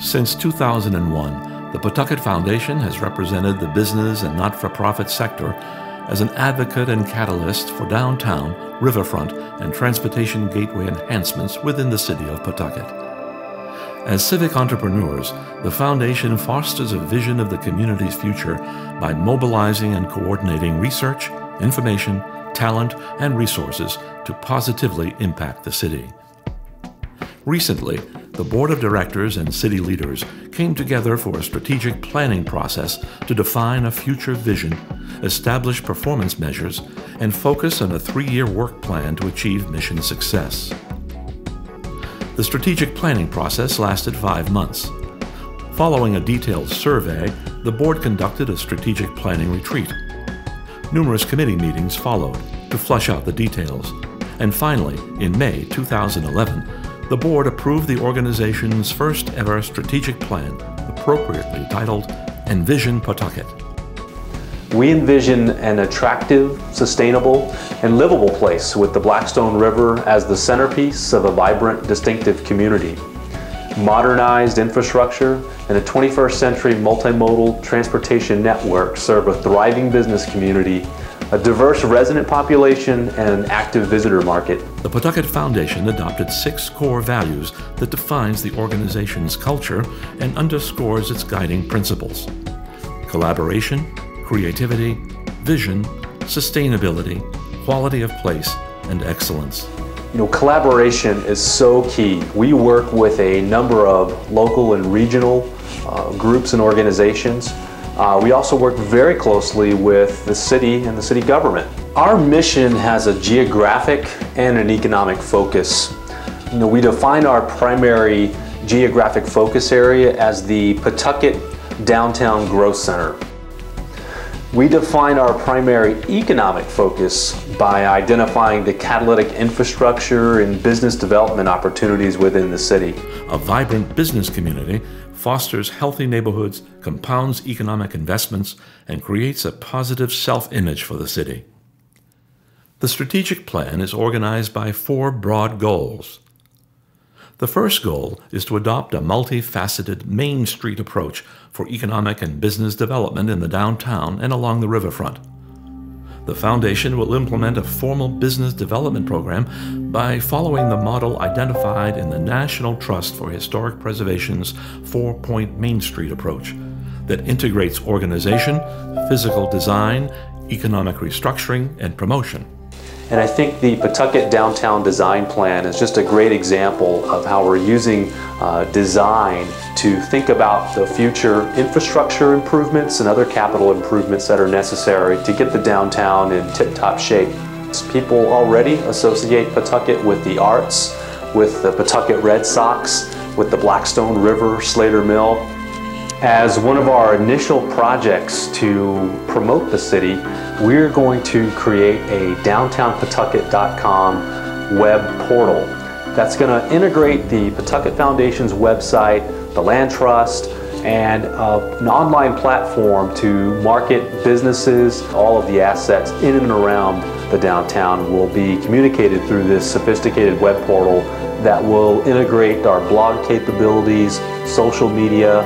Since 2001, the Pawtucket Foundation has represented the business and not-for-profit sector as an advocate and catalyst for downtown, riverfront, and transportation gateway enhancements within the city of Pawtucket. As civic entrepreneurs, the Foundation fosters a vision of the community's future by mobilizing and coordinating research, information, talent, and resources to positively impact the city. Recently, the Board of Directors and city leaders came together for a strategic planning process to define a future vision, establish performance measures, and focus on a 3-year work plan to achieve mission success. The strategic planning process lasted 5 months. Following a detailed survey, the board conducted a strategic planning retreat. Numerous committee meetings followed to flush out the details, and finally, in May 2011, the board approved the organization's first ever strategic plan, appropriately titled Envision Pawtucket. We envision an attractive, sustainable, and livable place with the Blackstone River as the centerpiece of a vibrant, distinctive community. Modernized infrastructure and a 21st century multimodal transportation network serve a thriving business community, a diverse resident population, and an active visitor market. The Pawtucket Foundation adopted 6 core values that defines the organization's culture and underscores its guiding principles: collaboration, creativity, vision, sustainability, quality of place, and excellence. Collaboration is so key. We work with a number of local and regional groups and organizations. We also work very closely with the city and the city government. Our mission has a geographic and an economic focus. We define our primary geographic focus area as the Pawtucket Downtown Growth Center. We define our primary economic focus by identifying the catalytic infrastructure and business development opportunities within the city. A vibrant business community fosters healthy neighborhoods, compounds economic investments, and creates a positive self-image for the city. The strategic plan is organized by 4 broad goals. The first goal is to adopt a multifaceted Main Street approach for economic and business development in the downtown and along the riverfront. The Foundation will implement a formal business development program by following the model identified in the National Trust for Historic Preservation's 4-point Main Street approach that integrates organization, physical design, economic restructuring, and promotion. And I think the Pawtucket Downtown Design Plan is just a great example of how we're using design to think about the future infrastructure improvements and other capital improvements that are necessary to get the downtown in tip-top shape. People already associate Pawtucket with the arts, with the Pawtucket Red Sox, with the Blackstone River, Slater Mill. As one of our initial projects to promote the city, we're going to create a downtownpawtucket.com web portal that's going to integrate the Pawtucket Foundation's website, the land trust, and an online platform to market businesses. All of the assets in and around the downtown will be communicated through this sophisticated web portal that will integrate our blog capabilities, social media,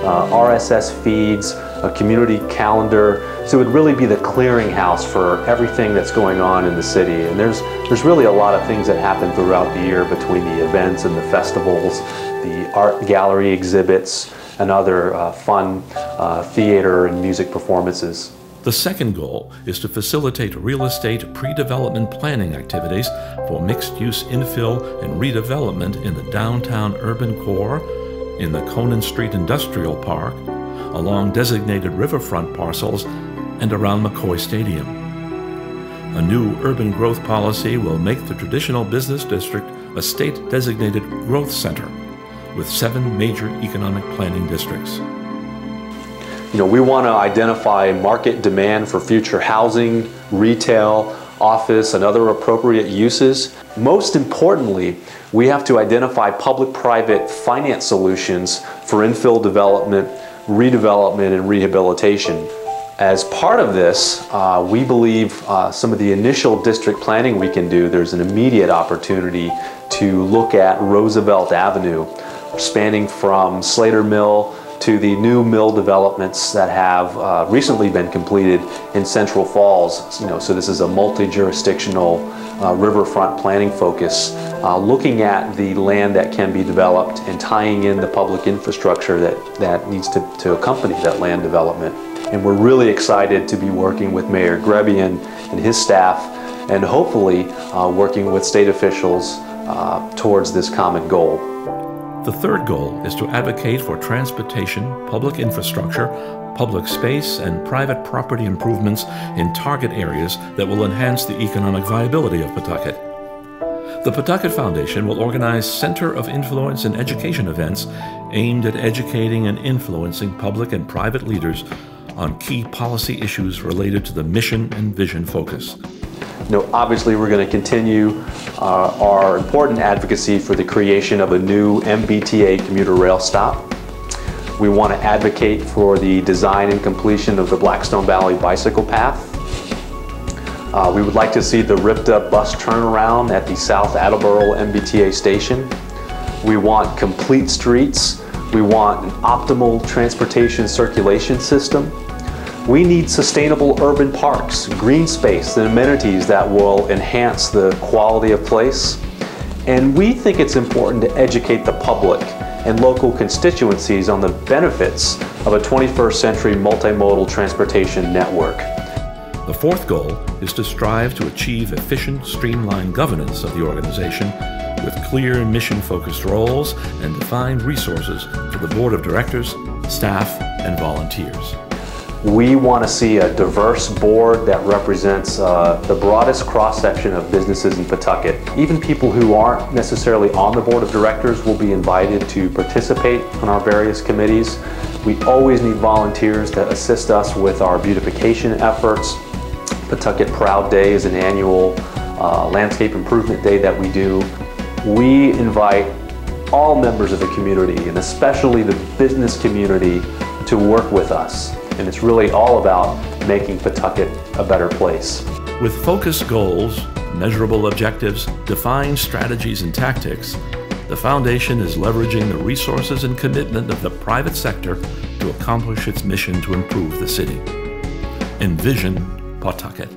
RSS feeds, a community calendar. So it would really be the clearinghouse for everything that's going on in the city. And there's really a lot of things that happen throughout the year between the events and the festivals, the art gallery exhibits, and other fun theater and music performances. The second goal is to facilitate real estate pre-development planning activities for mixed-use infill and redevelopment in the downtown urban core, in the Conan Street Industrial Park, along designated riverfront parcels, and around McCoy Stadium. A new urban growth policy will make the traditional business district a state-designated growth center with 7 major economic planning districts. We want to identify market demand for future housing, retail, office, and other appropriate uses. Most importantly, we have to identify public-private finance solutions for infill development, redevelopment, and rehabilitation. As part of this, we believe some of the initial district planning we can do, there's an immediate opportunity to look at Roosevelt Avenue, spanning from Slater Mill to the new mill developments that have recently been completed in Central Falls. So this is a multi-jurisdictional riverfront planning focus, looking at the land that can be developed and tying in the public infrastructure that needs to accompany that land development. And we're really excited to be working with Mayor Grebian and his staff, and hopefully working with state officials towards this common goal. The third goal is to advocate for transportation, public infrastructure, public space, and private property improvements in target areas that will enhance the economic viability of Pawtucket. The Pawtucket Foundation will organize Center of Influence and Education events aimed at educating and influencing public and private leaders on key policy issues related to the mission and vision focus. Obviously, we're going to continue our important advocacy for the creation of a new MBTA commuter rail stop. We want to advocate for the design and completion of the Blackstone Valley bicycle path. We would like to see the ripped-up bus turnaround at the South Attleboro MBTA station. We want complete streets. We want an optimal transportation circulation system. We need sustainable urban parks, green space, and amenities that will enhance the quality of place. And we think it's important to educate the public and local constituencies on the benefits of a 21st century multimodal transportation network. The fourth goal is to strive to achieve efficient, streamlined governance of the organization with clear mission-focused roles and defined resources for the board of directors, staff, and volunteers. We want to see a diverse board that represents the broadest cross-section of businesses in Pawtucket. Even people who aren't necessarily on the board of directors will be invited to participate on our various committees. We always need volunteers to assist us with our beautification efforts. Pawtucket Proud Day is an annual landscape improvement day that we do. We invite all members of the community, and especially the business community, to work with us. And it's really all about making Pawtucket a better place. With focused goals, measurable objectives, defined strategies and tactics, the Foundation is leveraging the resources and commitment of the private sector to accomplish its mission to improve the city. Envision Pawtucket.